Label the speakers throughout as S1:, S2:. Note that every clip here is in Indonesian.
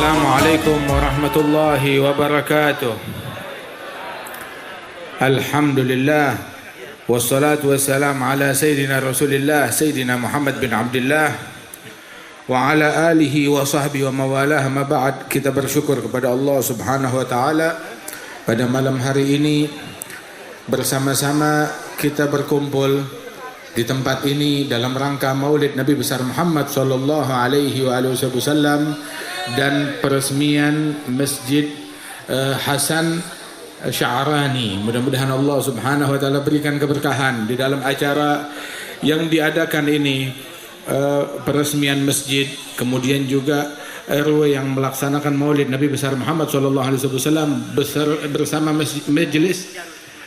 S1: Assalamualaikum warahmatullahi wabarakatuh. Alhamdulillah wassalatu wassalamu ala sayyidina Rasulillah Sayyidina Muhammad bin Abdullah wa ala alihi wa sahbihi wa mawalah. Ma ba'd, kita bersyukur kepada Allah Subhanahu wa taala pada malam hari ini bersama-sama kita berkumpul di tempat ini dalam rangka Maulid Nabi besar Muhammad sallallahu alaihi wasallam dan peresmian Masjid Hasan Sya'rani. Mudah-mudahan Allah Subhanahu wa taala berikan keberkahan di dalam acara yang diadakan ini, peresmian masjid, kemudian juga RW yang melaksanakan Maulid Nabi besar Muhammad sallallahu alaihi wasallam bersama Majelis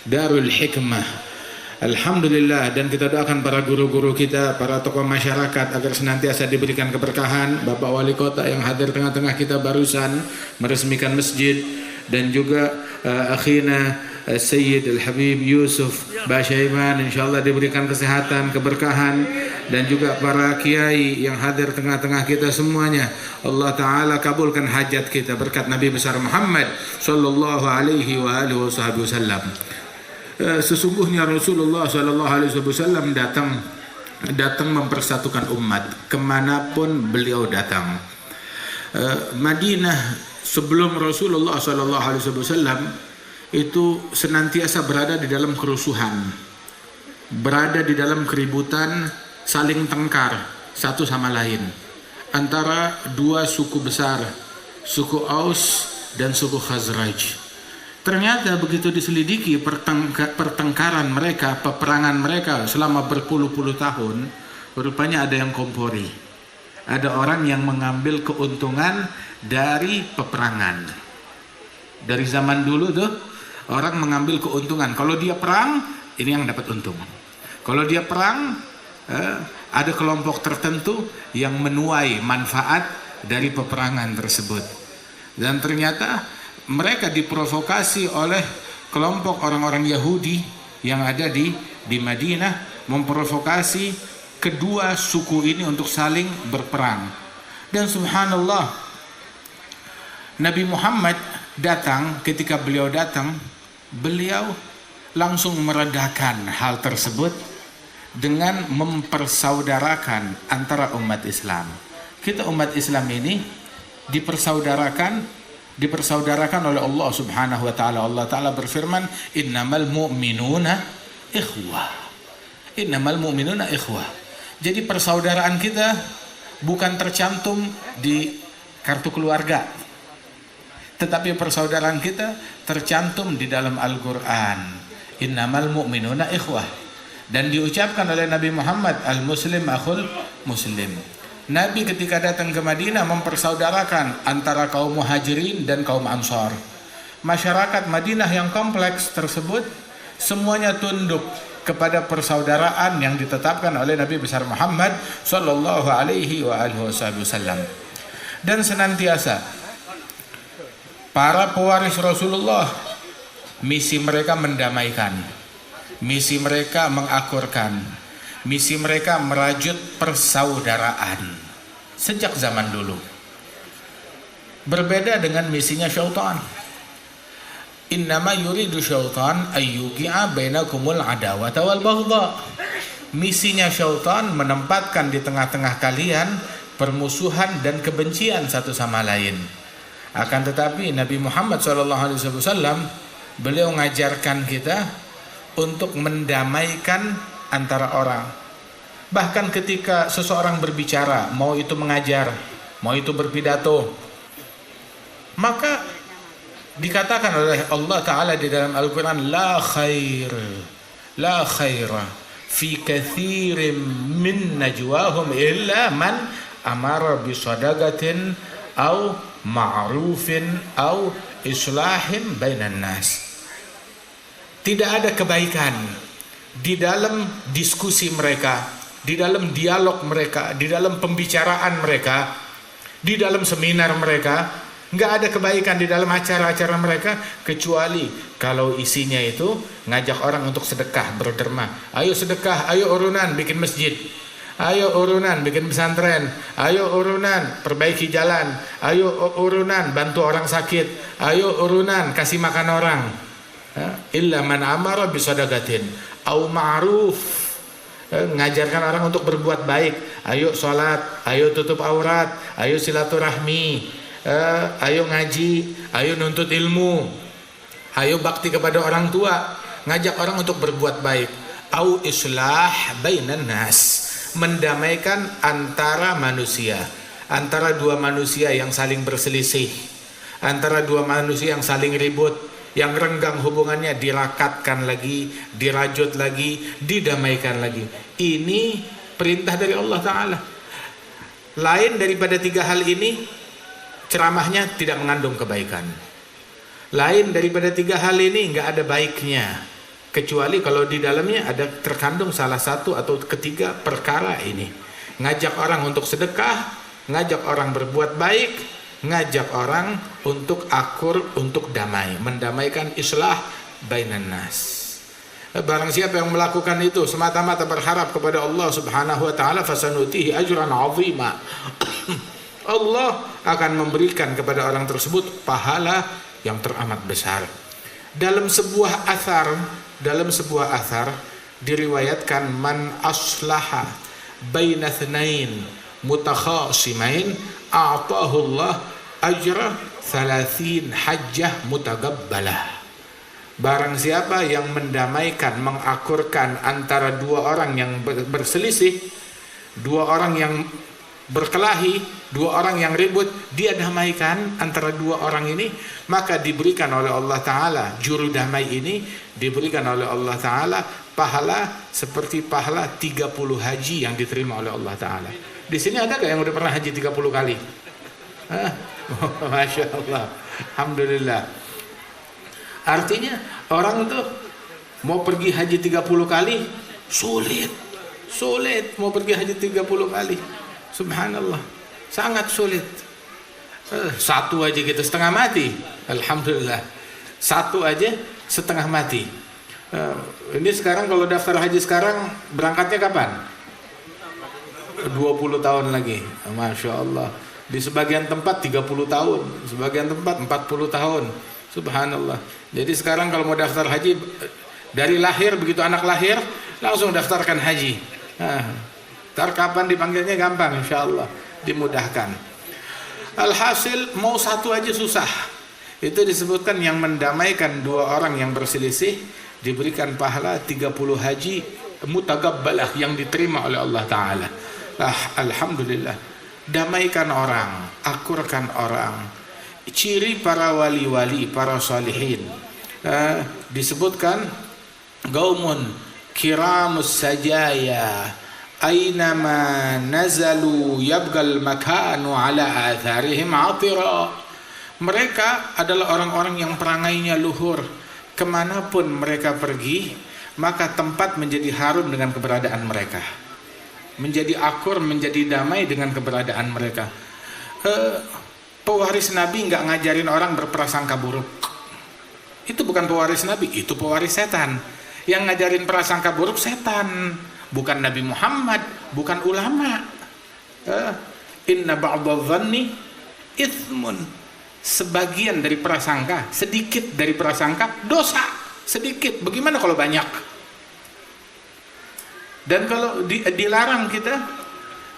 S1: Darul Hikmah. Alhamdulillah, dan kita doakan para guru-guru kita, para tokoh masyarakat agar senantiasa diberikan keberkahan. Bapak Wali Kota yang hadir tengah-tengah kita barusan meresmikan masjid, dan juga akhina Sayyid Al-Habib Yusuf Basyaiman, insyaallah diberikan kesehatan, keberkahan, dan juga para kiai yang hadir tengah-tengah kita semuanya. Allah Ta'ala kabulkan hajat kita berkat Nabi besar Muhammad sallallahu alaihi wasallam. Sesungguhnya Rasulullah sallallahu alaihi wasallam datang mempersatukan umat kemanapun beliau datang. Madinah sebelum Rasulullah sallallahu alaihi wasallam itu senantiasa berada di dalam kerusuhan, berada di dalam keributan, saling tengkar satu sama lain antara dua suku besar, suku Aus dan suku Khazraj. Ternyata begitu diselidiki pertengkaran mereka, peperangan mereka selama berpuluh-puluh tahun, rupanya ada yang kompori. Ada orang yang mengambil keuntungan dari peperangan. Dari zaman dulu tuh orang mengambil keuntungan. Kalau dia perang, ini yang dapat untung. Kalau dia perang, ada kelompok tertentu yang menuai manfaat dari peperangan tersebut. Dan ternyata mereka diprovokasi oleh kelompok orang-orang Yahudi yang ada di Madinah, memprovokasi kedua suku ini untuk saling berperang. Dan subhanallah, Nabi Muhammad datang, ketika beliau datang, beliau langsung meredakan hal tersebut dengan mempersaudarakan antara umat Islam. Kita umat Islam ini dipersaudarakan oleh Allah Subhanahu wa taala. Allah taala berfirman, innamal mu'minuna ikhwah. Innamal mu'minuna ikhwah. Jadi persaudaraan kita bukan tercantum di kartu keluarga, tetapi persaudaraan kita tercantum di dalam Al-Qur'an. Innamal mu'minuna ikhwah. Dan diucapkan oleh Nabi Muhammad, al-muslim akhul muslim. Nabi ketika datang ke Madinah mempersaudarakan antara kaum muhajirin dan kaum ansar. Masyarakat Madinah yang kompleks tersebut semuanya tunduk kepada persaudaraan yang ditetapkan oleh Nabi besar Muhammad sallallahu alaihi wasallam. Dan senantiasa para pewaris Rasulullah, misi mereka mendamaikan, misi mereka mengakurkan, misi mereka merajut persaudaraan sejak zaman dulu. Berbeda dengan misinya syaitan. Innama yuridu syaitan ayyuqi'a bainakumul adawata wal baghdha. Misinya syaitan menempatkan di tengah-tengah kalian permusuhan dan kebencian satu sama lain. Akan tetapi Nabi Muhammad SAW beliau mengajarkan kita untuk mendamaikan antara orang. Bahkan ketika seseorang berbicara, mau itu mengajar, mau itu berpidato, maka dikatakan oleh Allah Ta'ala di dalam Al-Quran, la khaira fi kathirin min najwahum illa man amara bisadaqatin au ma'rufin au islahin bainan nas. Tidak ada kebaikan di dalam diskusi mereka, di dalam dialog mereka, di dalam pembicaraan mereka, di dalam seminar mereka. Nggak ada kebaikan di dalam acara-acara mereka kecuali kalau isinya itu ngajak orang untuk sedekah, berderma. Ayo sedekah, ayo urunan bikin masjid. Ayo urunan bikin pesantren, ayo urunan perbaiki jalan, ayo urunan bantu orang sakit, ayo urunan kasih makan orang. Illa man amara bisadaqatin au ma'ruf, ngajarkan orang untuk berbuat baik. Ayo sholat, ayo tutup aurat, ayo silaturahmi, ayo ngaji, ayo nuntut ilmu, ayo bakti kepada orang tua, ngajak orang untuk berbuat baik. Au islah bainan nas, mendamaikan antara manusia, antara dua manusia yang saling berselisih, antara dua manusia yang saling ribut, yang renggang hubungannya dirakatkan lagi, dirajut lagi, didamaikan lagi. Ini perintah dari Allah Ta'ala. Lain daripada tiga hal ini, ceramahnya tidak mengandung kebaikan. Lain daripada tiga hal ini nggak ada baiknya, kecuali kalau di dalamnya ada terkandung salah satu atau ketiga perkara ini. Ngajak orang untuk sedekah, ngajak orang berbuat baik, ngajak orang untuk akur, untuk damai, mendamaikan, islah bainan nas. Barang siapa yang melakukan itu semata-mata berharap kepada Allah Subhanahu wa taala, fasanutihi ajran 'azima. Allah akan memberikan kepada orang tersebut pahala yang teramat besar. Dalam sebuah athar diriwayatkan, man aslaha baina thnain mutakhasimain a'tahu Allah ajra 30 hajjah mutagabbalah. Barang siapa yang mendamaikan, mengakurkan antara dua orang yang berselisih, dua orang yang berkelahi, dua orang yang ribut, dia damaikan antara dua orang ini, maka diberikan oleh Allah Ta'ala, juru damai ini diberikan oleh Allah Ta'ala pahala seperti pahala 30 haji yang diterima oleh Allah Ta'ala. Di sini ada gak yang udah pernah haji 30 kali? Masya Allah, Alhamdulillah. Artinya orang tuh mau pergi haji 30 kali sulit mau pergi haji 30 kali. Subhanallah, sangat sulit. Satu aja kita setengah mati. Alhamdulillah, satu aja setengah mati. Ini sekarang kalau daftar haji sekarang berangkatnya kapan? 20 tahun lagi. Masya Allah. Di sebagian tempat 30 tahun, sebagian tempat 40 tahun. Subhanallah. Jadi sekarang kalau mau daftar haji, dari lahir, begitu anak lahir langsung daftarkan haji. Ntar kapan dipanggilnya gampang, insya Allah dimudahkan. Alhasil mau satu aja susah. Itu disebutkan yang mendamaikan dua orang yang berselisih diberikan pahala 30 haji mutagabbalah yang diterima oleh Allah Ta'ala. Alhamdulillah. Damaikan orang, akurkan orang. Ciri para wali-wali, para salihin, disebutkan gaumun kiramus sajaya aynama nazalu yabgal makanu ala atharihim atira. Mereka adalah orang-orang yang perangainya luhur. Kemanapun mereka pergi, maka tempat menjadi harum dengan keberadaan mereka, menjadi akur, menjadi damai dengan keberadaan mereka. Pewaris Nabi nggak ngajarin orang berprasangka buruk. Itu bukan pewaris Nabi, itu pewaris setan. Yang ngajarin prasangka buruk setan, bukan Nabi Muhammad, bukan ulama. Inna ba'dadh-dhanni ithmun. Sebagian dari prasangka, sedikit dari prasangka dosa. Sedikit, bagaimana kalau banyak? Dan kalau dilarang kita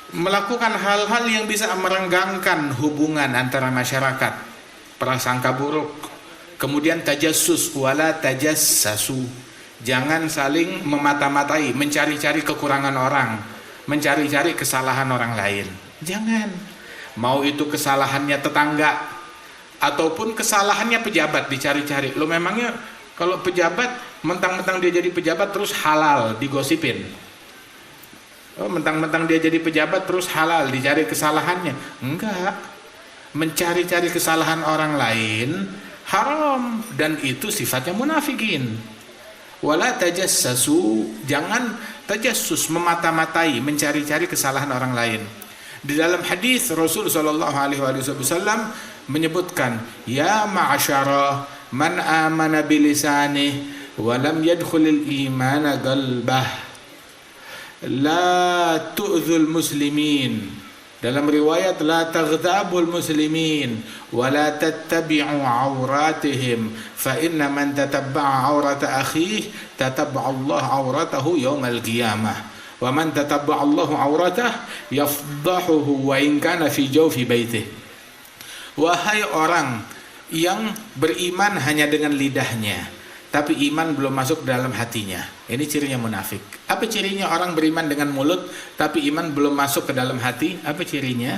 S1: melakukan hal-hal yang bisa merenggangkan hubungan antara masyarakat, prasangka buruk. Kemudian tajassus, wala tajassasu, jangan saling memata-matai, mencari-cari kekurangan orang, mencari-cari kesalahan orang lain. Jangan. Mau itu kesalahannya tetangga ataupun kesalahannya pejabat dicari-cari. Lo memangnya kalau pejabat mentang-mentang dia jadi pejabat terus halal digosipin? Mentang-mentang dia jadi pejabat terus halal dicari kesalahannya? Enggak. Mencari-cari kesalahan orang lain haram, dan itu sifatnya munafikin. Wala tajassasu, jangan tajassus, memata-matai, mencari-cari kesalahan orang lain. Di dalam hadis Rasul sallallahu alaihi wasallam menyebutkan, ya ma'asyara man amana bilisanih wa lam yadkhulil imana qalbah. la tu'dzul muslimin. Dalam riwayat la taghtabul muslimin wa la tattabi'u auratihim fa inna man tatabba'a aurata akhihi tatabba'a Allah auratahu yaumal qiyamah wa man tatabba'a Allah auratah yafdahuhu wa in kana fi jawfi baitih. Wahai orang yang beriman hanya dengan lidahnya tapi iman belum masuk dalam hatinya, ini cirinya munafik. Apa cirinya orang beriman dengan mulut tapi iman belum masuk ke dalam hati? Apa cirinya?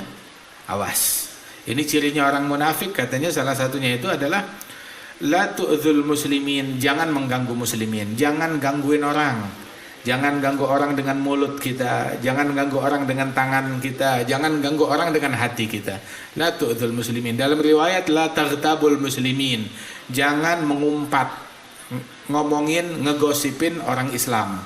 S1: Awas, ini cirinya orang munafik. Katanya salah satunya itu adalah la tu'dzul muslimin, jangan mengganggu muslimin, jangan gangguin orang, jangan ganggu orang dengan mulut kita, jangan ganggu orang dengan tangan kita, jangan ganggu orang dengan hati kita. La tu'dzul muslimin. Dalam riwayat la taghtabul muslimin, jangan mengumpat, ngomongin, ngegosipin orang Islam.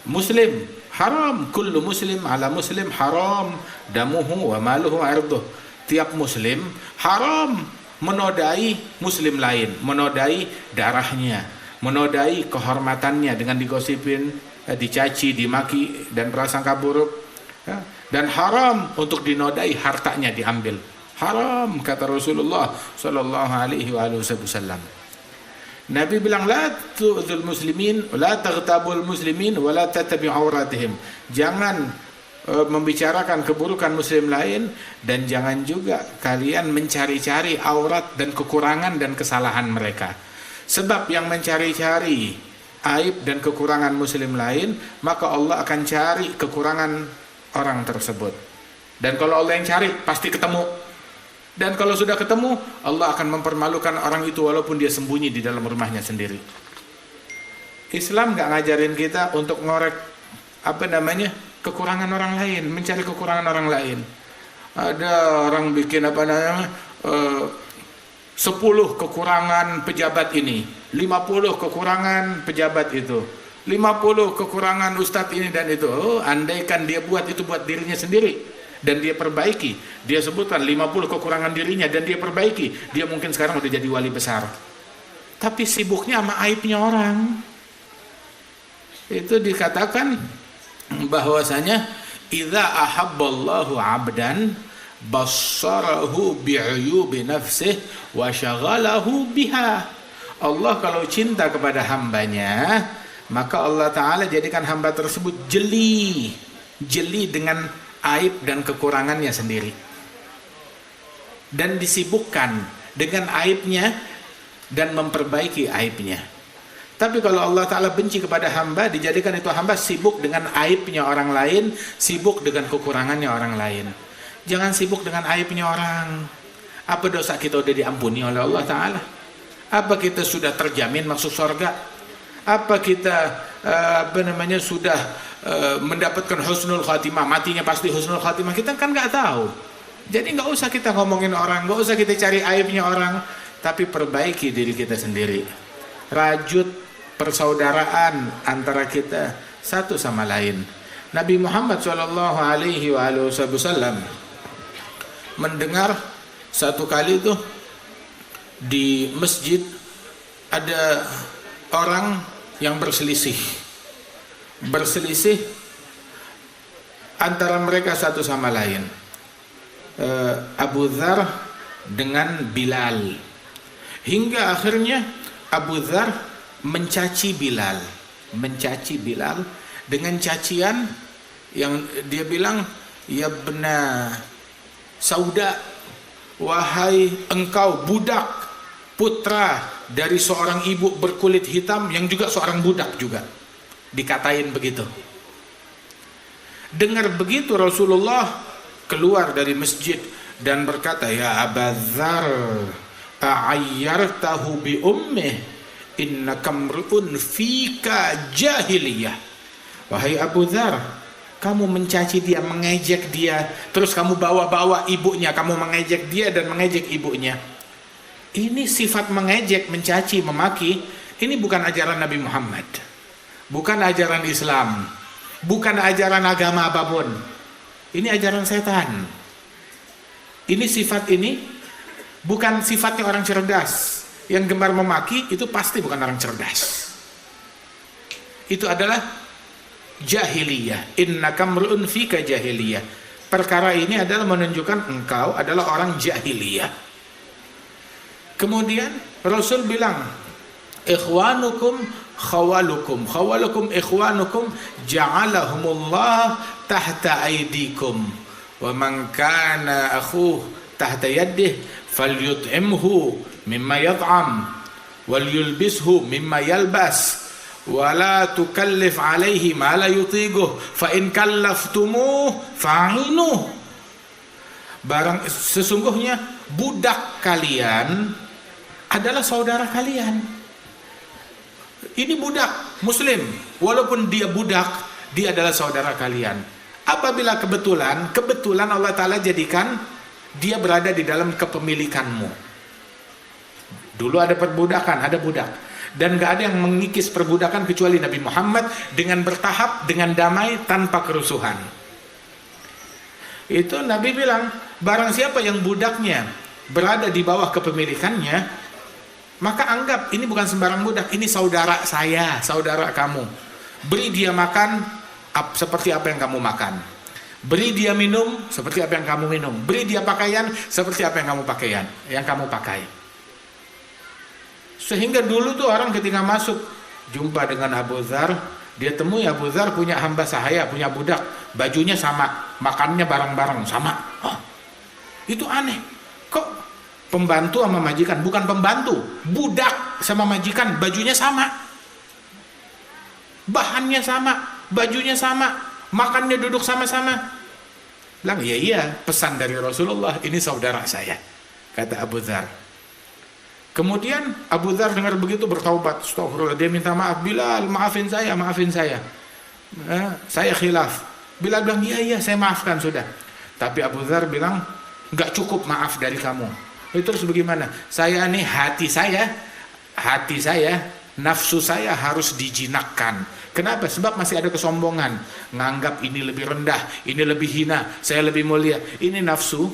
S1: Muslim haram, kullu muslim ala muslim haram damuhu wa maluhu wa irduh. Tiap muslim haram menodai muslim lain, menodai darahnya, menodai kehormatannya dengan digosipin, dicaci, dimaki dan prasangka buruk, dan haram untuk dinodai hartanya, diambil. Haram, kata Rasulullah sallallahu alaihi wasallam. Nabi bilang la tu'dzul muslimin la taghtabul muslimin wa la tattabi'u auratihim. Jangan membicarakan keburukan muslim lain dan jangan juga kalian mencari-cari aurat dan kekurangan dan kesalahan mereka. Sebab yang mencari-cari aib dan kekurangan muslim lain, maka Allah akan cari kekurangan orang tersebut. Dan kalau Allah yang cari, pasti ketemu. Dan kalau sudah ketemu, Allah akan mempermalukan orang itu walaupun dia sembunyi di dalam rumahnya sendiri. Islam nggak ngajarin kita untuk ngorek kekurangan orang lain, mencari kekurangan orang lain. Ada orang bikin 10 kekurangan pejabat ini, 50 kekurangan pejabat itu, 50 kekurangan ustadz ini dan itu. Andaikan dia buat itu buat dirinya sendiri dan dia perbaiki, dia sebutkan 50 kekurangan dirinya dan dia perbaiki, dia mungkin sekarang udah jadi wali besar. Tapi sibuknya sama aibnya orang. Itu dikatakan bahwasanya idza ahabballahu 'abdan bassarahu bi'uyubi nafsihi wa syaghalahu biha. Allah kalau cinta kepada hambanya, maka Allah Ta'ala jadikan hamba tersebut jeli dengan aib dan kekurangannya sendiri, dan disibukkan dengan aibnya dan memperbaiki aibnya. Tapi kalau Allah Ta'ala benci kepada hamba, dijadikan itu hamba sibuk dengan aibnya orang lain, sibuk dengan kekurangannya orang lain. Jangan sibuk dengan aibnya orang. Apa dosa kita udah diampuni oleh Allah Ta'ala? Apa kita sudah terjamin masuk surga? Apa kita sudah mendapatkan husnul khatimah, matinya pasti husnul khatimah? Kita kan nggak tahu. Jadi nggak usah kita ngomongin orang, nggak usah kita cari aibnya orang, tapi perbaiki diri kita sendiri. Rajut persaudaraan antara kita satu sama lain. Nabi Muhammad SAW mendengar satu kali itu di masjid ada orang yang berselisih antara mereka satu sama lain, Abu Dzar dengan Bilal, hingga akhirnya Abu Dzar mencaci Bilal dengan cacian yang dia bilang, ya benar Sauda, wahai engkau budak putra dari seorang ibu berkulit hitam yang juga seorang budak juga. Dikatain begitu. Dengar begitu Rasulullah keluar dari masjid dan berkata, ya Abu Dzar, a'ayyartahu bi ummih innaka mru'un fika jahiliyah. Wahai Abu Dzar, kamu mencaci dia, mengejek dia, terus kamu bawa-bawa ibunya, kamu mengejek dia dan mengejek ibunya. Ini sifat mengejek, mencaci, memaki, ini bukan ajaran Nabi Muhammad, bukan ajaran Islam, bukan ajaran agama apapun. Ini ajaran setan. Ini sifat ini bukan sifatnya orang cerdas. Yang gemar memaki itu pasti bukan orang cerdas. Itu adalah jahiliyah. Innaka mru'un fika jahiliyah. Perkara ini adalah menunjukkan engkau adalah orang jahiliyah. Kemudian Rasul bilang, ikhwanukum khawalukum, khawalukum ikhwanukum ja'alahumullah tahta aydikum, wa man kana akhuh tahta yaddih falyut'imhu mimma yat'am wal yulbishu mimma yalbas wa la tukallif alaihi ma la yutiquh fa in kallaftumuh fa'inuh. Barang sesungguhnya budak kalian adalah saudara kalian. Ini budak muslim, walaupun dia budak, dia adalah saudara kalian. Apabila kebetulan Allah Ta'ala jadikan dia berada di dalam kepemilikanmu. Dulu ada perbudakan, ada budak, dan gak ada yang mengikis perbudakan kecuali Nabi Muhammad, dengan bertahap, dengan damai, tanpa kerusuhan. Itu Nabi bilang, barang siapa yang budaknya berada di bawah kepemilikannya, maka anggap ini bukan sembarang budak, ini saudara saya, saudara kamu. Beri dia makan seperti apa yang kamu makan, beri dia minum seperti apa yang kamu minum, beri dia pakaian seperti apa yang kamu pakai. Sehingga dulu tuh orang ketika masuk jumpa dengan Abu Dzar, dia temui Abu Dzar punya hamba sahaya, punya budak, bajunya sama, makannya bareng-bareng sama. Itu aneh, kok pembantu sama majikan, bukan pembantu, budak sama majikan bajunya sama, bahannya sama, bajunya sama, makannya duduk sama-sama. Bilang, iya pesan dari Rasulullah, ini saudara saya, kata Abu Dzar. Kemudian Abu Dzar dengar begitu bertaubat, astagfirullah, dia minta maaf, Bilal maafin saya, saya khilaf. Bilal bilang, iya saya maafkan sudah. Tapi Abu Dzar bilang, nggak cukup maaf dari kamu. Itu terus bagaimana? Saya nih hati saya, nafsu saya harus dijinakkan. Kenapa? Sebab masih ada kesombongan, nganggap ini lebih rendah, ini lebih hina, saya lebih mulia. Ini nafsu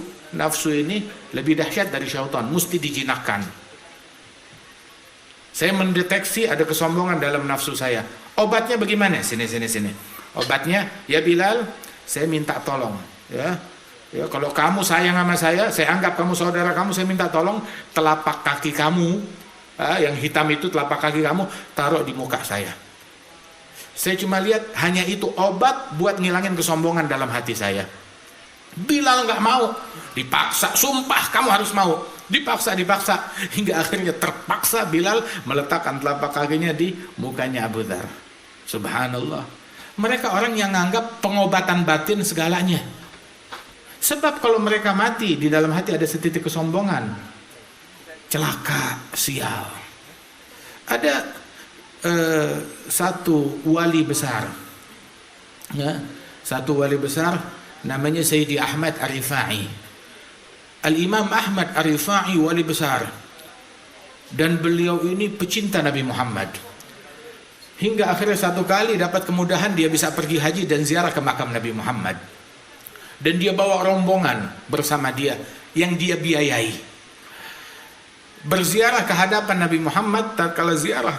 S1: ini lebih dahsyat dari syaitan, mesti dijinakkan. Saya mendeteksi ada kesombongan dalam nafsu saya. Obatnya bagaimana? Sini. Obatnya, ya Bilal, saya minta tolong. Ya, kalau kamu sayang sama saya anggap kamu saudara kamu, saya minta tolong telapak kaki kamu, yang hitam itu telapak kaki kamu, taruh di muka saya. Saya cuma lihat, hanya itu obat buat ngilangin kesombongan dalam hati saya. Bilal nggak mau, dipaksa, sumpah kamu harus mau, dipaksa, hingga akhirnya terpaksa Bilal meletakkan telapak kakinya di mukanya Abu Dzar. Subhanallah, mereka orang yang nganggap pengobatan batin segalanya. Sebab kalau mereka mati, di dalam hati ada setitik kesombongan, celaka, sial. Ada satu wali besar, ya, namanya Sayyidi Ahmad Ar-Rifai. Al-Imam Ahmad Ar-Rifai wali besar, dan beliau ini pecinta Nabi Muhammad. Hingga akhirnya satu kali dapat kemudahan, dia bisa pergi haji dan ziarah ke makam Nabi Muhammad. Dan dia bawa rombongan bersama dia yang dia biayai, berziarah ke hadapan Nabi Muhammad. Tatkala ziarah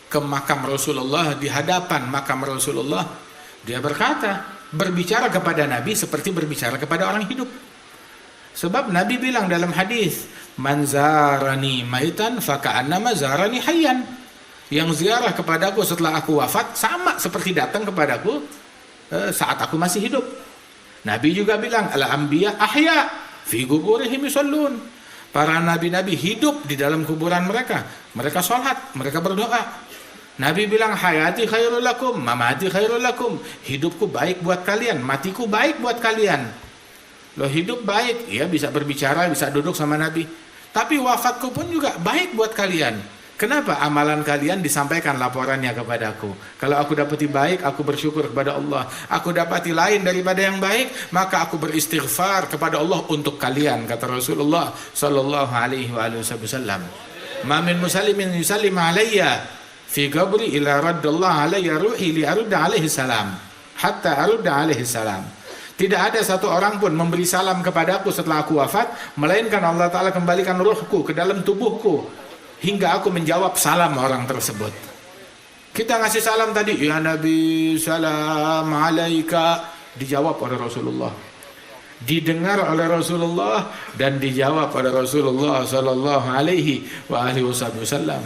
S1: ke makam Rasulullah, di hadapan makam Rasulullah, dia berbicara kepada Nabi seperti berbicara kepada orang hidup. Sebab Nabi bilang dalam hadis, man zarani maitan faka'annama zarani hayyan. Yang ziarah kepadaku setelah aku wafat sama seperti datang kepadaku saat aku masih hidup. Nabi juga bilang, al-anbiya ahya fi quburihim yusallun. Para nabi-nabi hidup di dalam kuburan mereka, mereka sholat, mereka berdoa. Nabi bilang, hayati khairul lakum, mamati khairul lakum. Hidupku baik buat kalian, matiku baik buat kalian. Loh, hidup baik, ya bisa berbicara, bisa duduk sama Nabi. Tapi wafatku pun juga baik buat kalian. Kenapa? Amalan kalian disampaikan laporannya kepadaku. Kalau aku dapati baik, aku bersyukur kepada Allah. Aku dapati lain daripada yang baik, maka aku beristighfar kepada Allah untuk kalian, kata Rasulullah sallallahu alaihi wasallam. Ma min muslimin yusallim alayya fi qabri ila raddallahu alayya ruhi li arudda alaihi salam hatta arudda alaihi salam. Tidak ada satu orang pun memberi salam kepadaku setelah aku wafat, melainkan Allah Ta'ala kembalikan ruhku ke dalam tubuhku hingga aku menjawab salam orang tersebut. Kita ngasih salam tadi, ya Nabi salam alaika, dijawab oleh Rasulullah, didengar oleh Rasulullah, dan dijawab oleh Rasulullah sallallahu alaihi wasallam.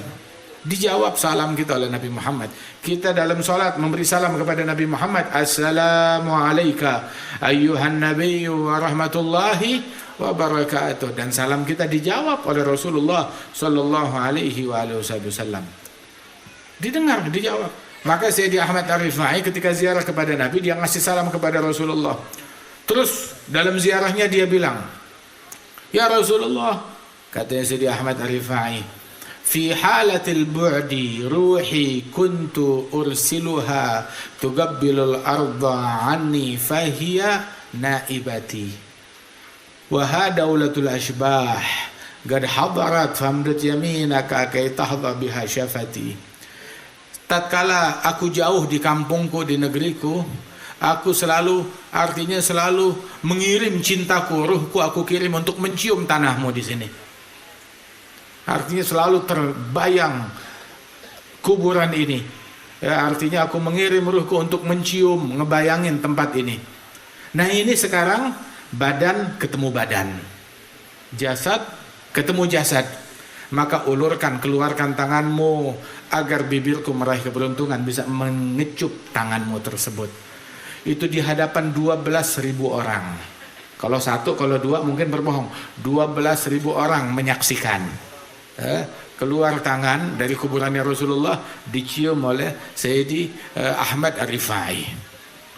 S1: Dijawab salam kita oleh Nabi Muhammad. Kita dalam salat memberi salam kepada Nabi Muhammad, assalamu alayka ayyuhan nabiyyu wa rahmatullahi wa barakatuh, dan salam kita dijawab oleh Rasulullah sallallahu alaihi wasallam. Didengar, dijawab. Maka Sayyidi Ahmad Ar-Rifai ketika ziarah kepada Nabi, dia ngasih salam kepada Rasulullah. Terus dalam ziarahnya dia bilang, ya Rasulullah, katanya Sayyidi Ahmad Ar-Rifai, fi halatil bu'di ruhi kuntu ursiluha tugabbilul arda anni fahiya naibati wa hadaulatul ashbah qad hadarat famdat yaminaka kay tahdha biha syafati. Tatkala aku jauh di kampungku, di negeriku, aku selalu, artinya selalu mengirim cintaku, ruhku aku kirim untuk mencium tanahmu di sini. Artinya selalu terbayang kuburan ini. Ya, artinya aku mengirim ruhku untuk mencium, ngebayangin tempat ini. Nah ini sekarang badan ketemu badan, jasad ketemu jasad. Maka ulurkan, keluarkan tanganmu agar bibirku meraih keberuntungan bisa mengecup tanganmu tersebut. Itu di hadapan 12.000 orang. Kalau satu, kalau dua mungkin berbohong. 12.000 orang menyaksikan. Keluar tangan dari kuburannya Rasulullah, dicium oleh Sayyidi Ahmad Ar-Rifai.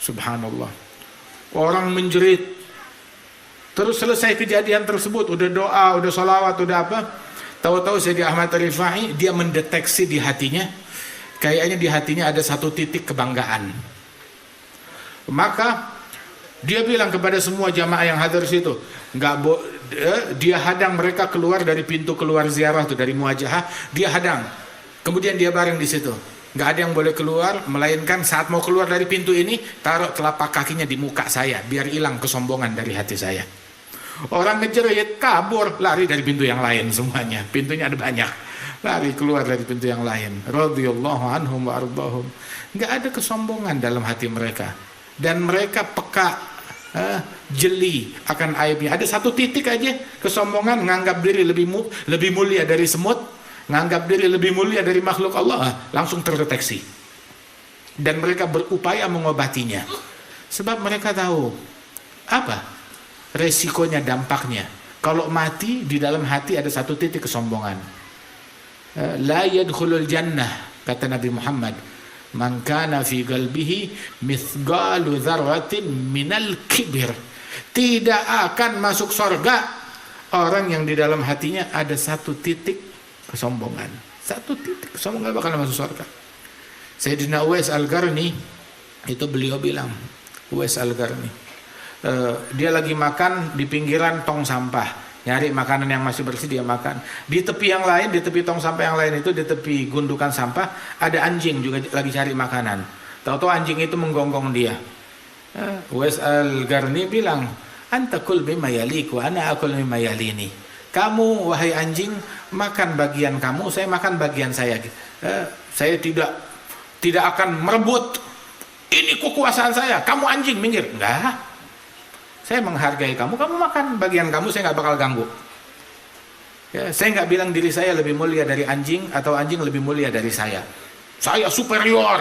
S1: Subhanallah. Orang menjerit. Terus selesai kejadian tersebut, udah doa, udah salawat, udah apa, tahu-tahu Sayyidi Ahmad Ar-Rifai dia mendeteksi di hatinya, kayaknya di hatinya ada satu titik kebanggaan. Maka dia bilang kepada semua jamaah yang hadir situ, dia hadang mereka keluar dari pintu keluar ziarah itu, dari muajahah, dia hadang. Kemudian dia bareng di situ. Nggak ada yang boleh keluar, melainkan saat mau keluar dari pintu ini, taruh telapak kakinya di muka saya, biar hilang kesombongan dari hati saya. Orang ngejerit, kabur, lari dari pintu yang lain semuanya. Pintunya ada banyak. Lari keluar dari pintu yang lain. Radhiyallahu anhum wa ardahum. Nggak ada kesombongan dalam hati mereka. Dan mereka peka, jeli akan aibnya. Ada satu titik aja kesombongan, nganggap diri lebih mulia dari semut, nganggap diri lebih mulia dari makhluk Allah, langsung terdeteksi. Dan mereka berupaya mengobatinya. Sebab mereka tahu apa resikonya, dampaknya. Kalau mati, di dalam hati ada satu titik kesombongan. La yadkhulul jannah, kata Nabi Muhammad, man kana fi qalbihi mithqalu dzarratin minal kibir. Tidak akan masuk surga orang yang di dalam hatinya ada satu titik kesombongan. Satu titik kesombongan bakal masuk surga. Sayyidina Uwais Al-Qarni, itu beliau bilang, Uwais Al-Qarni, dia lagi makan di pinggiran tong sampah, nyari makanan yang masih bersih, dia makan. Di tepi yang lain, di tepi tong sampah yang lain itu, di tepi gundukan sampah, ada anjing juga lagi cari makanan. Tahu-tahu anjing itu menggonggong dia. Uwais Al-Qarni bilang, anta kul mimma yaliku, ana akul mimma yalini. Kamu wahai anjing makan bagian kamu, saya makan bagian saya. Saya tidak akan merebut. Ini kekuasaan saya. Kamu anjing, minggir. Enggak. Saya menghargai kamu, kamu makan bagian kamu, saya nggak bakal ganggu. Ya, saya nggak bilang diri saya lebih mulia dari anjing atau anjing lebih mulia dari saya. Saya superior,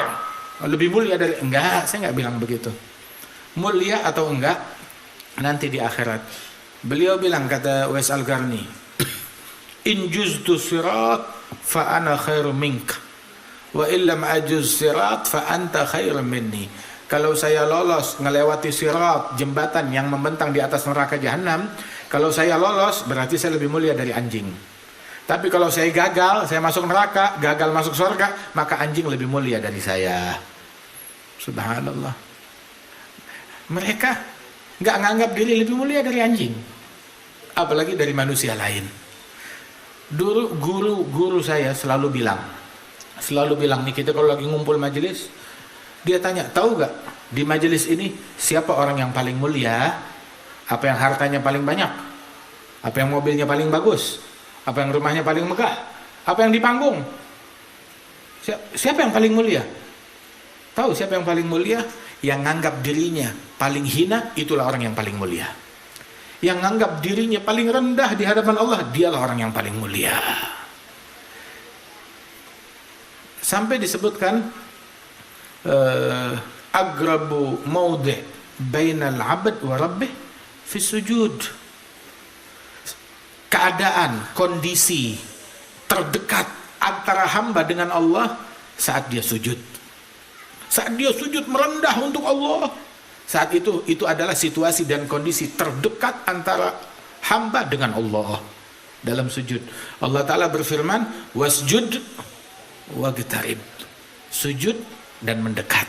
S1: lebih mulia dari, enggak, saya nggak bilang begitu. Mulia atau enggak nanti di akhirat. Beliau bilang, kata Uwais Al-Qarni, in juztu sirat fa ana khairu mink wa illam ajuz sirat fa anta khairu minni. Kalau saya lolos ngelewati sirat, jembatan yang membentang di atas neraka jahanam, kalau saya lolos berarti saya lebih mulia dari anjing. Tapi kalau saya gagal, saya masuk neraka, gagal masuk surga, maka anjing lebih mulia dari saya. Subhanallah. Mereka nggak nganggap diri lebih mulia dari anjing, apalagi dari manusia lain. Dulu guru saya selalu bilang nih, kita kalau lagi ngumpul majelis, dia tanya, tahu gak di majelis ini siapa orang yang paling mulia? Apa yang hartanya paling banyak? Apa yang mobilnya paling bagus? Apa yang rumahnya paling megah? Apa yang di panggung? Siapa yang paling mulia? Tahu siapa yang paling mulia? Yang nganggap dirinya paling hina, itulah orang yang paling mulia. Yang nganggap dirinya paling rendah di hadapan Allah, dialah orang yang paling mulia. Sampai disebutkan agrabu maudhi' bainal 'abd wa rabbih fi sujud. Keadaan, kondisi terdekat antara hamba dengan Allah saat dia sujud. Saat dia sujud merendah untuk Allah. Saat itu adalah situasi dan kondisi terdekat antara hamba dengan Allah dalam sujud. Allah Ta'ala berfirman, wasjud waqtarib. Sujud dan mendekat.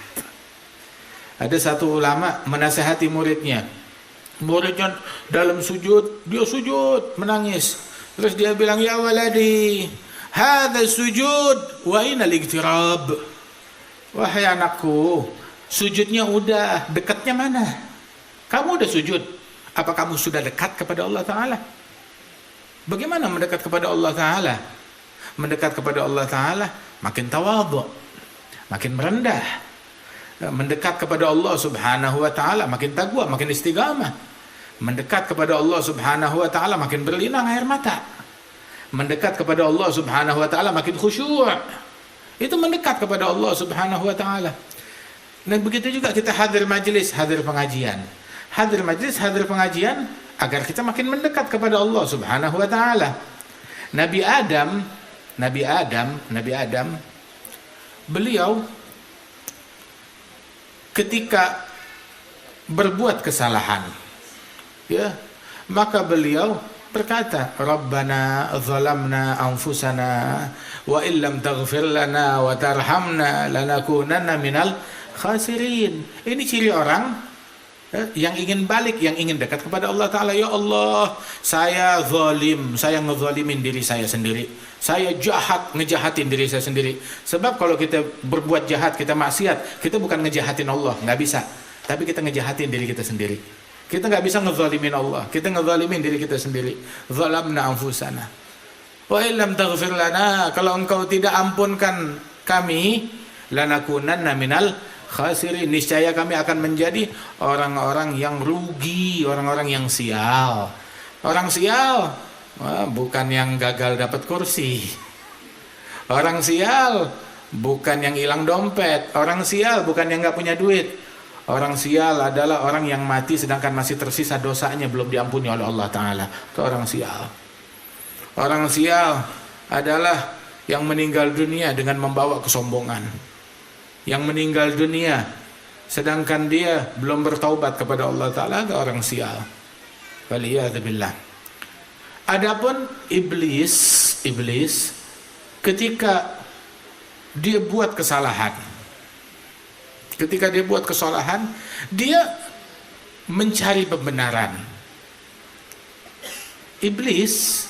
S1: Ada satu ulama menasihati muridnya. Muridnya dalam sujud, dia sujud, menangis. Terus dia bilang, ya waladi, hadha sujud wa inal iqtirab. Wahai anakku, sujudnya udah, dekatnya mana? Kamu udah sujud, apa kamu sudah dekat kepada Allah Ta'ala? Bagaimana mendekat kepada Allah Ta'ala? Mendekat kepada Allah Ta'ala makin tawadhu, makin merendah. Mendekat kepada Allah Subhanahu wa Ta'ala makin taqwa, makin istiqamah. Mendekat kepada Allah Subhanahu wa Ta'ala makin berlinang air mata. Mendekat kepada Allah Subhanahu wa Ta'ala makin khusyuk. Itu mendekat kepada Allah Subhanahu wa Ta'ala. Dan begitu juga kita hadir majlis, hadir pengajian. Hadir majlis, hadir pengajian agar kita makin mendekat kepada Allah Subhanahu wa Ta'ala. Nabi Adam, beliau ketika berbuat kesalahan, ya, maka beliau berkata, Rabbana zalamna anfusana wa illam taghfir lana wa tarhamna lanakunanna minal khasirin. Ini ciri orang yang ingin balik, yang ingin dekat kepada Allah Ta'ala. Ya Allah, saya zalim, saya ngezalimin diri saya sendiri. Saya jahat, ngejahatin diri saya sendiri. Sebab kalau kita berbuat jahat, kita maksiat, kita bukan ngejahatin Allah, nggak bisa. Tapi kita ngejahatin diri kita sendiri. Kita nggak bisa ngezalimin Allah, kita ngezalimin diri kita sendiri. Zalamna anfusana wa illam taghfir lana, kalau engkau tidak ampunkan kami, lanakunanna minal khasirin, niscaya kami akan menjadi orang-orang yang rugi, orang-orang yang sial. Orang sial bukan yang gagal dapat kursi. Orang sial bukan yang hilang dompet. Orang sial bukan yang nggak punya duit. Orang sial adalah orang yang mati sedangkan masih tersisa dosanya belum diampuni oleh Allah Ta'ala. Itu orang sial. Orang sial adalah yang meninggal dunia dengan membawa kesombongan. Yang meninggal dunia sedangkan dia belum bertaubat kepada Allah Ta'ala, itu orang sial. Waliyadzubillah. Adapun iblis ketika dia buat kesalahan, dia mencari pembenaran. Iblis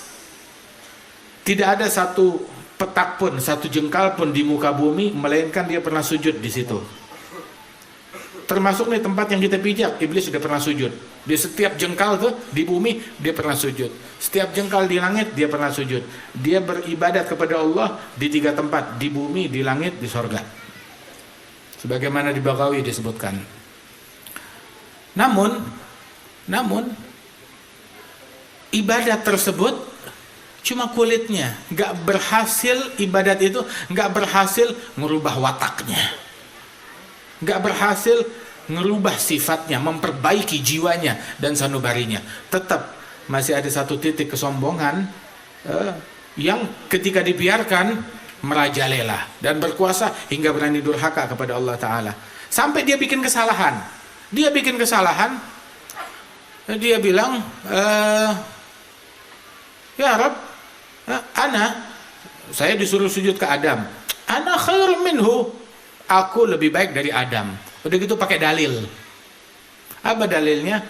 S1: tidak ada satu petak pun, satu jengkal pun di muka bumi melainkan dia pernah sujud di situ. Termasuk nih tempat yang kita pijak, iblis sudah pernah sujud. Di setiap jengkal tuh di bumi dia pernah sujud. Setiap jengkal di langit dia pernah sujud. Dia beribadat kepada Allah di 3 tempat, di bumi, di langit, di sorga. Sebagaimana di Baqawi disebutkan. Namun ibadat tersebut cuma kulitnya, nggak berhasil. Ibadat itu nggak berhasil merubah wataknya, nggak berhasil merubah sifatnya, memperbaiki jiwanya dan sanubarinya. Tetap masih ada satu titik kesombongan yang ketika dibiarkan merajalela dan berkuasa hingga berani durhaka kepada Allah Ta'ala. Sampai dia bikin kesalahan. Dia bilang, ya Rabb, saya disuruh sujud ke Adam. Ana khair minhu. Aku lebih baik dari Adam. Udah gitu pakai dalil. Apa dalilnya?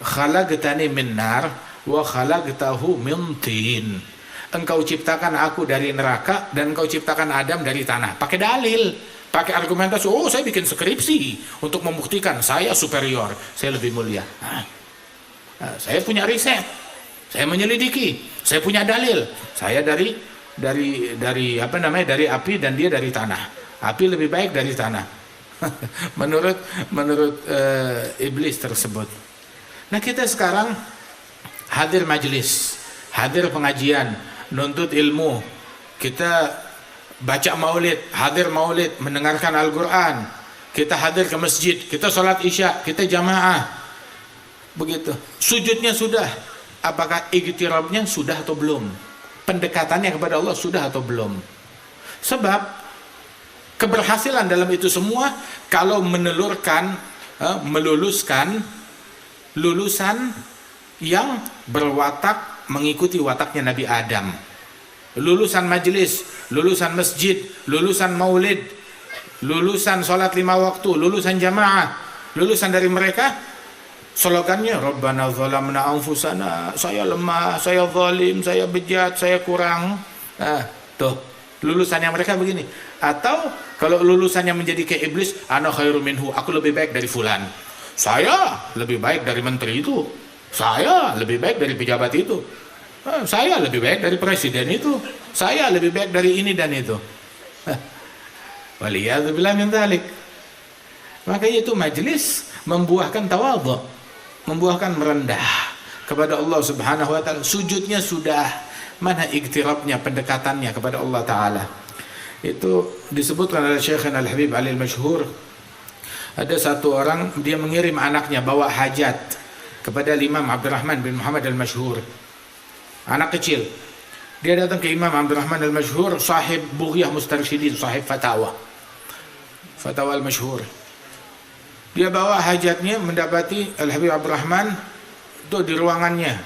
S1: Khalaqtani min nar wa khalaqtahu min tin. Engkau ciptakan aku dari neraka dan engkau ciptakan Adam dari tanah. Pakai dalil, pakai argumentasi. Oh, saya bikin skripsi untuk membuktikan saya superior, saya lebih mulia. Saya punya riset, saya menyelidiki, saya punya dalil. Saya dari dari apa namanya, dari api dan dia dari tanah. Api lebih baik dari tanah. menurut iblis tersebut. Nah, kita sekarang hadir majelis, hadir pengajian, nuntut ilmu, kita baca maulid, hadir maulid, mendengarkan Al-Quran, kita hadir ke masjid, kita sholat isya, kita jamaah, begitu. Sujudnya sudah, apakah iktirabnya sudah atau belum? Pendekatannya kepada Allah sudah atau belum? Sebab keberhasilan dalam itu semua kalau meluluskan lulusan yang berwatak mengikuti wataknya Nabi Adam. Lulusan majelis, lulusan masjid, lulusan maulid, lulusan sholat 5 waktu, lulusan jamaah, lulusan dari mereka slogannya Rabbana zalamna anfusana, saya lemah, saya zalim, saya bejat, saya kurang. Tuh lulusannya mereka begini. Atau kalau lulusannya menjadi kayak iblis, ana khairu minhu, aku lebih baik dari fulan, saya lebih baik dari menteri itu, saya lebih baik dari pejabat itu, saya lebih baik dari presiden itu, saya lebih baik dari ini dan itu. Waliyadzubillah min dzalik. Makanya itu majelis membuahkan tawadhu, membuahkan merendah kepada Allah Subhanahu wa taala. Sujudnya sudah, mana iktirabnya, pendekatannya kepada Allah taala. Itu disebutkan oleh Syekh Al-Habib Ali Al-Masyhur. Ada satu orang, dia mengirim anaknya bawa hajat kepada Imam Abdurrahman bin Muhammad Al-Masyhur. Anak kecil. Dia datang ke Imam Abdurrahman Al-Masyhur, sahib Bughyah Mustarsyidin, sahib Fatawa Al-Masyhur. Dia bawa hajatnya, mendapati Al-Habib Abdurrahman itu di ruangannya.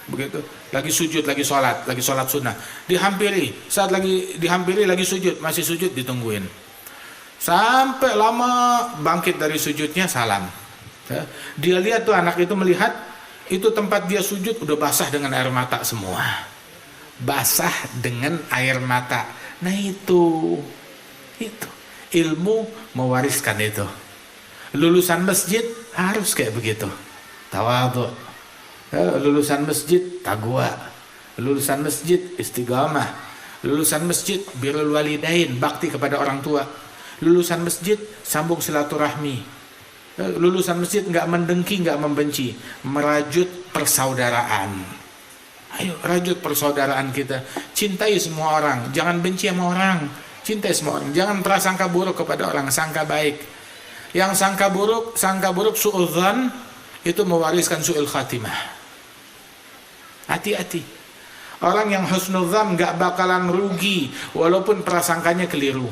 S1: Begitu, lagi sujud, lagi sholat sunnah. Dihampiri, saat lagi dihampiri lagi sujud, masih sujud, ditungguin. Sampai lama bangkit dari sujudnya, salam. Dia lihat tuh, anak itu melihat itu tempat dia sujud udah basah dengan air mata semua. Basah dengan air mata. Nah itu ilmu mewariskan itu. Lulusan masjid harus kayak begitu, tawadhu. Lulusan masjid taqwa, lulusan masjid istiqamah, lulusan masjid birrul walidain, bakti kepada orang tua, lulusan masjid sambung silaturahmi, lulusan masjid nggak mendengki, nggak membenci, merajut persaudaraan. Ayo rajut persaudaraan kita, cintai semua orang, jangan benci sama orang, cintai semua orang, jangan prasangka buruk kepada orang, sangka baik. Yang sangka buruk suudzan itu mewariskan su'il khatimah. Hati-hati. Orang yang husnudzan nggak bakalan rugi walaupun prasangkanya keliru.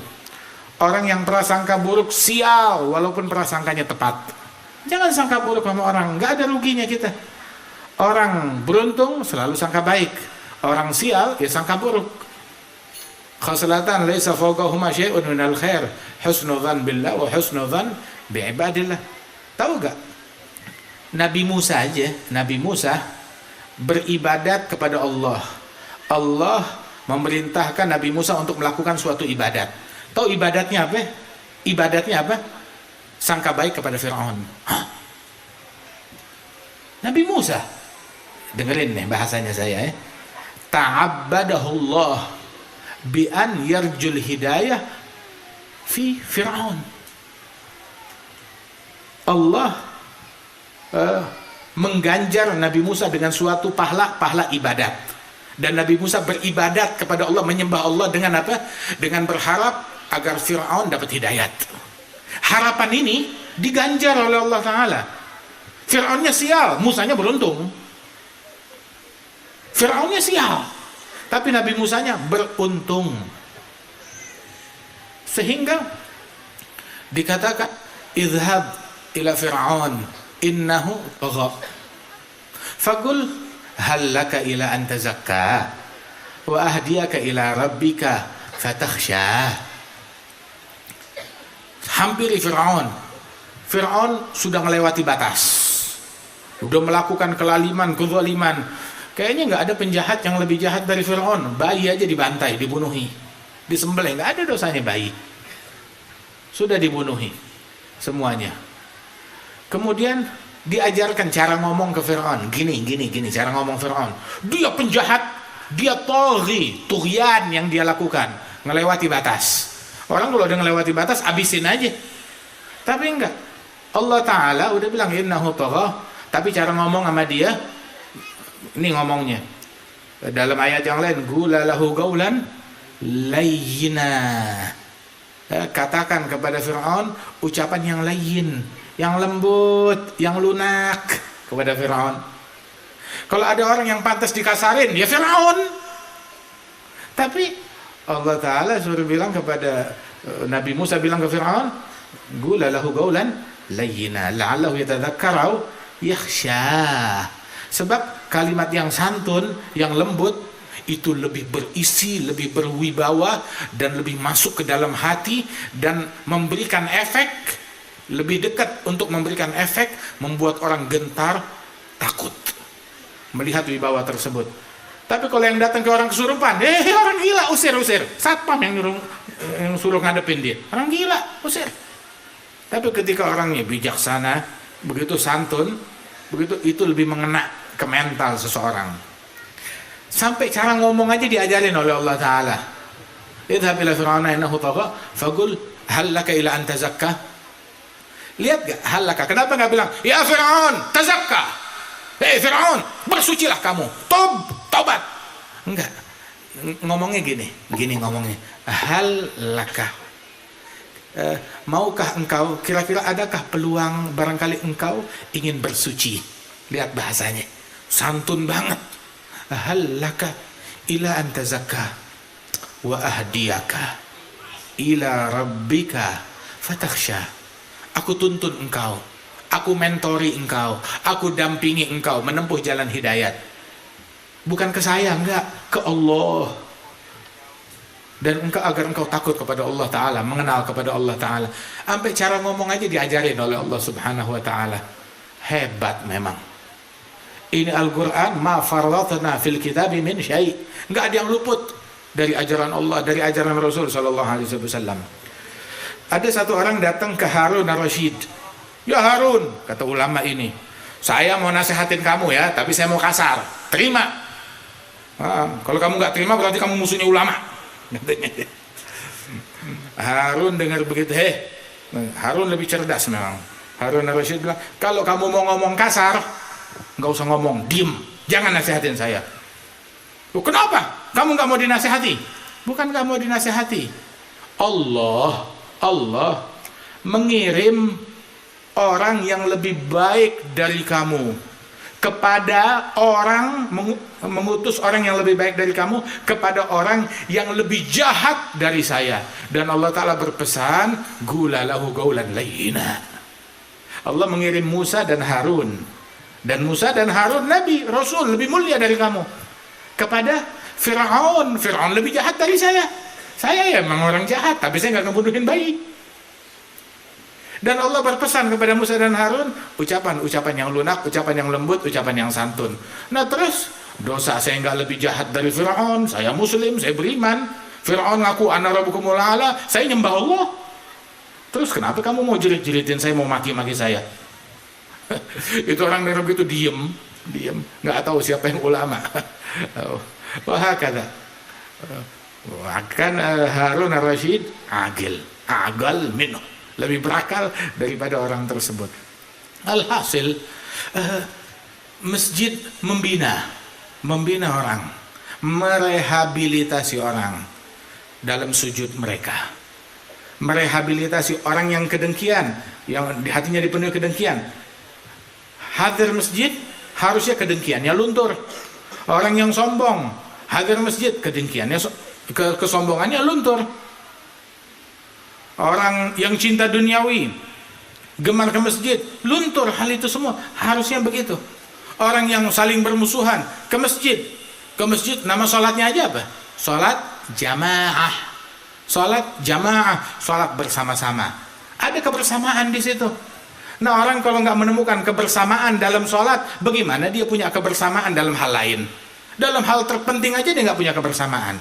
S1: Orang yang prasangka buruk sial walaupun prasangkanya tepat. Jangan sangka buruk sama orang, nggak ada ruginya kita. Orang beruntung selalu sangka baik, orang sial ya sangka buruk. Khaslatan laisa fawqahuma syai'un minal khair, husnudzan billah wa husnudzan bi'ibadillah. Tahu gak? Nabi Musa aja, Nabi Musa beribadat kepada Allah. Allah memerintahkan Nabi Musa untuk melakukan suatu ibadat. Tahu ibadatnya apa? Ibadatnya apa? Sangka baik kepada Fir'aun. Nabi Musa, dengerin nih bahasanya saya ya. Ta'abbadahullah bi an yarjul hidayah fi Fir'aun. Allah mengganjar Nabi Musa dengan suatu pahala ibadat. Dan Nabi Musa beribadat kepada Allah, menyembah Allah dengan apa? Dengan berharap agar Fir'aun dapat hidayat. Harapan ini diganjar oleh Allah Ta'ala. Fir'aunnya sial, Musanya beruntung. Fir'aunnya sial, tapi Nabi Musanya beruntung. Sehingga dikatakan idhab ila Fir'aun innahu tagha faqul hal laka ila an tazakka wa ahdiyaka ila rabbika fatakhsha. Hampiri Fir'aun. Fir'aun sudah melewati batas, sudah melakukan kelaliman, kezaliman. Kayaknya nggak ada penjahat yang lebih jahat dari Fir'aun. Bayi aja dibantai, dibunuhi, disembelih, nggak ada dosanya bayi. Sudah dibunuhi semuanya. Kemudian diajarkan cara ngomong ke Fir'aun. Gini cara ngomong Fir'aun. Dia penjahat, dia tughyan yang dia lakukan, ngelewati batas. Orang kalau udah ngelewati batas, abisin aja. Tapi enggak. Allah Ta'ala udah bilang innahu tagha, tapi cara ngomong sama dia, ini ngomongnya dalam ayat yang lain, qula lahu qawlan layyina. Katakan kepada Fir'aun ucapan yang layyin, yang lembut, yang lunak kepada Fir'aun. Kalau ada orang yang pantas dikasarin, ya Fir'aun. Tapi Allah Ta'ala suruh bilang kepada Nabi Musa, bilang ke Fir'aun, qula lahu qawlan layyina la'allahu yatadzakkar aw yakhsha. Sebab kalimat yang santun, yang lembut, itu lebih berisi, lebih berwibawa, dan lebih masuk ke dalam hati, dan memberikan efek, lebih dekat untuk memberikan efek, membuat orang gentar, takut melihat wibawa tersebut. Tapi kalau yang datang ke orang kesurupan, orang gila, usir. Satpam yang suruh ngadepin dia, orang gila, usir. Tapi ketika orangnya bijaksana, begitu santun, begitu, itu lebih mengena ke mental seseorang. Sampai cara ngomong aja diajarin oleh Allah Ta'ala. Idhab ila fir'auna innahu tagha faqul hal laka ila an tazakka. Lihat gak hal laka, kenapa gak bilang ya Fir'aun tazakka, Fir'aun bersucilah kamu, tobat. Enggak, ngomongnya gini ngomongnya, hal laka, maukah engkau, kira-kira adakah peluang barangkali engkau ingin bersuci. Lihat bahasanya, santun banget. Hal laka ila an tazakka wa ahdiyaka ila rabbika fatakhsha. Aku tuntun engkau, aku mentori engkau, aku dampingi engkau menempuh jalan hidayat. Bukan ke saya, enggak, ke Allah. Dan engkau, agar engkau takut kepada Allah Ta'ala, mengenal kepada Allah Ta'ala. Sampai cara ngomong aja diajarin oleh Allah Subhanahu wa Ta'ala. Hebat memang. Ini Al-Quran, ma farratna fil kitabi min syai'. Enggak ada yang luput dari ajaran Allah, dari ajaran Rasul sallallahu alaihi wasallam. Ada satu orang datang ke Harun ar-Rasyid. Ya Harun, kata ulama ini, saya mau nasihatin kamu ya, tapi saya mau kasar. Terima. Kalau kamu nggak terima berarti kamu musuhnya ulama. Harun dengar begitu, Harun lebih cerdas memang. Harun ar-Rasyid bilang, kalau kamu mau ngomong kasar, nggak usah ngomong, diem, jangan nasihatin saya. Kenapa? Kamu nggak mau dinasihati? Bukan nggak mau dinasihati, Allah mengirim orang yang lebih baik dari kamu kepada orang, mengutus orang yang lebih baik dari kamu kepada orang yang lebih jahat dari saya. Dan Allah Ta'ala berpesan, qula lahu qawlan layyina. Allah mengirim Musa dan Harun, dan Musa dan Harun Nabi, Rasul lebih mulia dari kamu, kepada Fir'aun. Fir'aun lebih jahat dari saya. Saya ya memang orang jahat, tapi saya nggak ngebunuhin bayi. Dan Allah berpesan kepada Musa dan Harun, ucapan yang lunak, ucapan yang lembut, ucapan yang santun. Nah terus, dosa saya nggak lebih jahat dari Fir'aun, saya muslim, saya beriman. Fir'aun ngaku ana rabbukumul a'la, saya nyembah Allah. Terus kenapa kamu mau jerit-jeritin saya, mau maki-maki saya? Itu orang Arab itu diem, nggak tahu siapa yang ulama. Wah kata, akan Harun ar-Rasyid agal minhu, lebih berakal daripada orang tersebut. Alhasil, masjid membina orang, merehabilitasi orang dalam sujud mereka, merehabilitasi orang yang kedengkian, yang hatinya dipenuhi kedengkian. Hadir masjid harusnya kedengkiannya luntur. Orang yang sombong hadir masjid, kedengkiannya, kesombongannya luntur. Orang yang cinta duniawi gemar ke masjid, luntur. Hal itu semua harusnya begitu. Orang yang saling bermusuhan ke masjid, nama sholatnya aja apa? Sholat jamaah, sholat bersama-sama. Ada kebersamaan di situ. Nah orang kalau nggak menemukan kebersamaan dalam sholat, bagaimana dia punya kebersamaan dalam hal lain? Dalam hal terpenting aja dia nggak punya kebersamaan,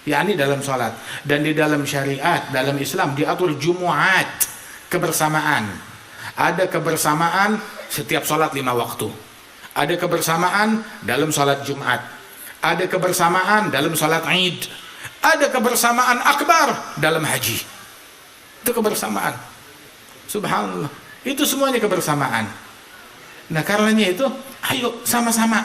S1: yakni dalam sholat. Dan di dalam syariat, dalam Islam diatur Jumu'at, kebersamaan. Ada kebersamaan setiap sholat 5 waktu. Ada kebersamaan dalam sholat Jumat. Ada kebersamaan dalam salat Id. Ada kebersamaan akbar dalam haji. Itu kebersamaan. Subhanallah. Itu semuanya kebersamaan. Nah, karenanya itu, ayo sama-sama.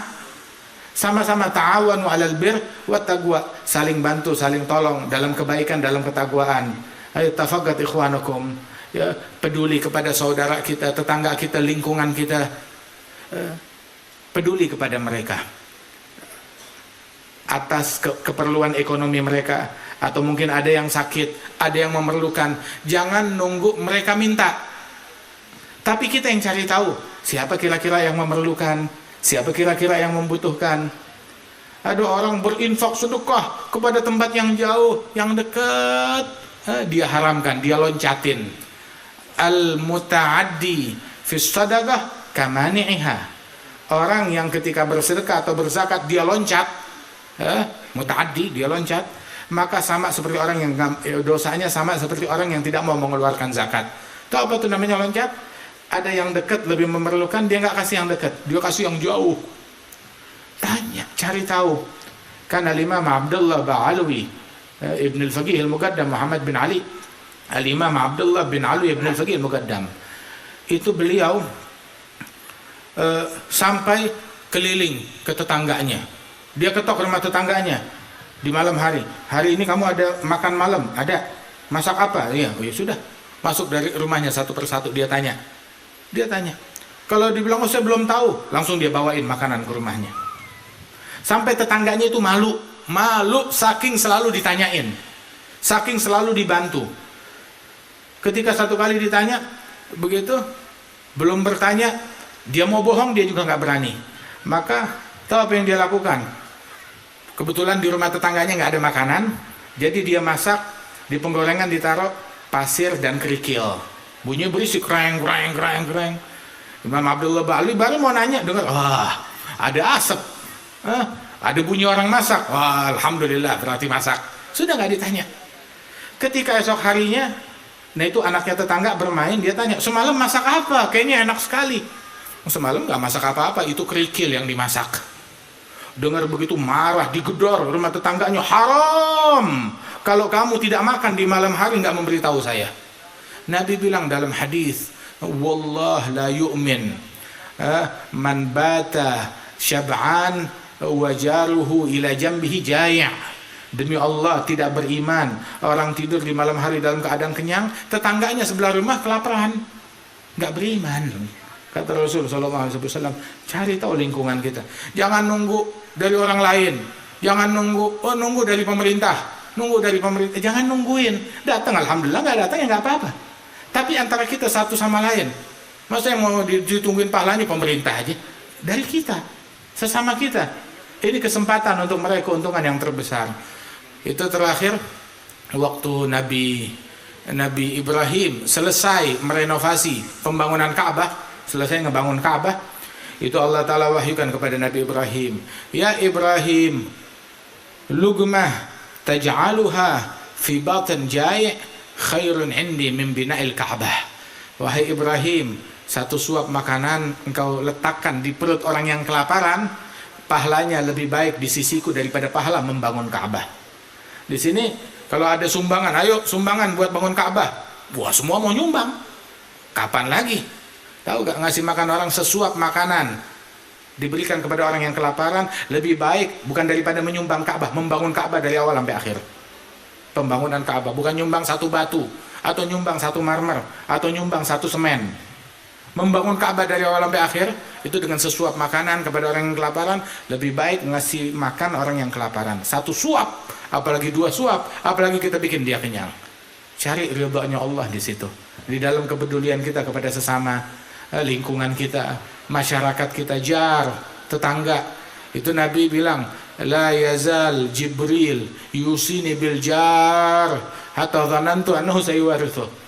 S1: Sama-sama ta'awanu 'alal bir wa taqwa, saling bantu, saling tolong dalam kebaikan, dalam ketakwaan. Ayo tafaqat ikhwanakum, ya, peduli kepada saudara kita, tetangga kita, lingkungan kita. Peduli kepada mereka atas keperluan ekonomi mereka, atau mungkin ada yang sakit, ada yang memerlukan. Jangan nunggu mereka minta, tapi kita yang cari tahu siapa kira-kira yang memerlukan, siapa kira-kira yang membutuhkan. Ada orang berinfak sedekah kepada tempat yang jauh, yang dekat, dia haramkan, dia loncatin. Al-muta'addi fi sadaqah kamani'iha. Orang yang ketika bersedekah atau berzakat dia loncat, muta'addi, dia loncat, maka sama seperti orang yang dosanya sama seperti orang yang tidak mau mengeluarkan zakat. Tahu apa itu namanya loncat? Ada yang dekat lebih memerlukan, dia nggak kasih yang dekat, dia kasih yang jauh. Tanya, cari tahu. Kan Al-Imam Abdullah Ba'alwi Ibn al-Faqih al-Muqaddam Muhammad bin Ali, Al-Imam Abdullah bin Ali Ibn al-Faqih al-Muqaddam, itu beliau sampai keliling ke tetangganya. Dia ketok rumah tetangganya di malam hari. Hari ini kamu ada makan malam? Ada. Masak apa? Iya, oh ya sudah. Masuk dari rumahnya satu persatu, dia tanya. Kalau dibilang, oh saya belum tahu, langsung dia bawain makanan ke rumahnya. Sampai tetangganya itu malu saking selalu ditanyain, saking selalu dibantu. Ketika satu kali ditanya begitu, belum bertanya, dia mau bohong, dia juga nggak berani. Maka tahu apa yang dia lakukan? Kebetulan di rumah tetangganya nggak ada makanan, jadi dia masak, di penggorengan ditaruh pasir dan kerikil. Bunyi berisik, kreng. Imam Abdullah Ba'alwi baru mau nanya, dengar, wah ada asap, ada bunyi orang masak. Wah, alhamdulillah, berarti masak. Sudah nggak ditanya. Ketika esok harinya, nah itu anaknya tetangga bermain, dia tanya, semalam masak apa? Kayaknya enak sekali. Semalam nggak masak apa-apa, itu kerikil yang dimasak. Dengar begitu marah, digedor rumah tetangganya, haram kalau kamu tidak makan di malam hari nggak memberitahu saya. Nabi bilang dalam hadis, wallah la yu'min man bata syab'an wa jaruhu ila jambihi jaya'. Demi Allah tidak beriman orang tidur di malam hari dalam keadaan kenyang, tetangganya sebelah rumah kelaparan. Nggak beriman. Kata Rasul SAW, cari tahu lingkungan kita. Jangan nunggu dari orang lain. Jangan nunggu dari pemerintah. Jangan nungguin. Datang, alhamdulillah, nggak datang ya nggak apa-apa. Tapi antara kita satu sama lain, masa yang mau ditungguin pahalanya pemerintah aja? Dari kita, sesama kita. Ini kesempatan untuk meraih keuntungan yang terbesar. Itu terakhir waktu Nabi Ibrahim selesai merenovasi pembangunan Ka'bah, selesai ngebangun Ka'bah, itu Allah Ta'ala wahyukan kepada Nabi Ibrahim, ya Ibrahim, lugmah taj'aluha fi batin jai' khairun indi min bina'il Ka'bah. Wahai Ibrahim, satu suap makanan engkau letakkan di perut orang yang kelaparan, pahalanya lebih baik di sisiku daripada pahala membangun Ka'bah. Di sini kalau ada sumbangan, ayo sumbangan buat bangun Ka'bah. Wah, semua mau nyumbang. Kapan lagi? Tahu gak, ngasih makan orang sesuap makanan diberikan kepada orang yang kelaparan lebih baik bukan daripada menyumbang Ka'bah, membangun Ka'bah dari awal sampai akhir. Pembangunan Ka'bah bukan nyumbang satu batu atau nyumbang satu marmer atau nyumbang satu semen. Membangun Ka'bah dari awal sampai akhir itu dengan sesuap makanan kepada orang yang kelaparan lebih baik ngasih makan orang yang kelaparan. Satu suap, apalagi dua suap, apalagi kita bikin dia kenyang. Cari ridhonya Allah di situ. Di dalam kepedulian kita kepada sesama, lingkungan kita, masyarakat kita, jar, tetangga. Itu Nabi bilang, la yazal Jibril yusini bil jar hatta dhanantu annahu sayuwarithu.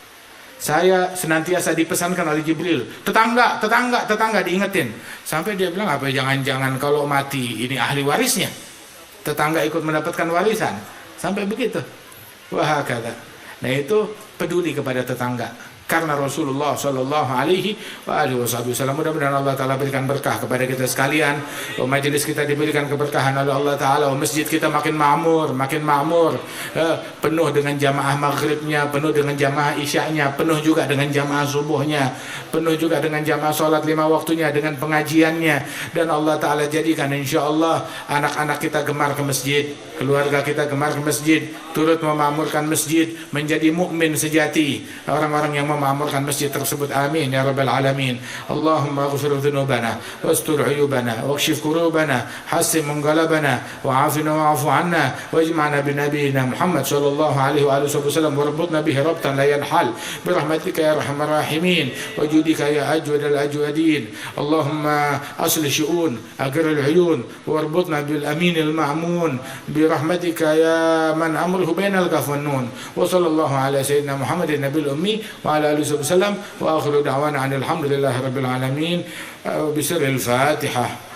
S1: Saya senantiasa dipesankan oleh Jibril, tetangga diingetin. Sampai dia bilang, apa jangan-jangan kalau mati ini ahli warisnya, tetangga ikut mendapatkan warisan. Sampai begitu. Wah, kata. Nah itu peduli kepada tetangga. karena Rasulullah sallallahu alaihi wasallam. Mudah-mudahan Allah Ta'ala berikan berkah kepada kita sekalian. Majelis kita diberikan keberkahan oleh Allah Ta'ala. Masjid kita makin makmur, penuh dengan jamaah maghribnya, penuh dengan jamaah isya'nya, penuh juga dengan jamaah subuhnya, penuh juga dengan jamaah sholat 5 waktunya, dengan pengajiannya. Dan Allah Ta'ala jadikan insya Allah anak-anak kita gemar ke masjid, keluarga kita gemar ke masjid, turut memakmurkan masjid, menjadi mukmin sejati, orang-orang yang memakmurkan masjid tersebut. Amin ya rabbal alamin. Allahumma ighfir dhunubana wastur uyubana wakshif kurubana hassim munqalabana wa'afina wa'afu anna wajma'na binabiyina Muhammad sallallahu alaihi wasallam warbutna bihi rabtan la yanhal birahmatika ya arhamar rahimin wajudika ya ajwad al-ajwadin. Allahumma asli syu'un agar al-uyun warbutna bil amin al-ma'mun birahmatika ya man amruhu bainal kaf wan nun. Wa sallallahu ala sayyidina Muhammadin nabil ummi wa ala alihi wasallam wa akhiru da'wana alhamdulillahi rabbil alamin. Bismillahil Fatihah.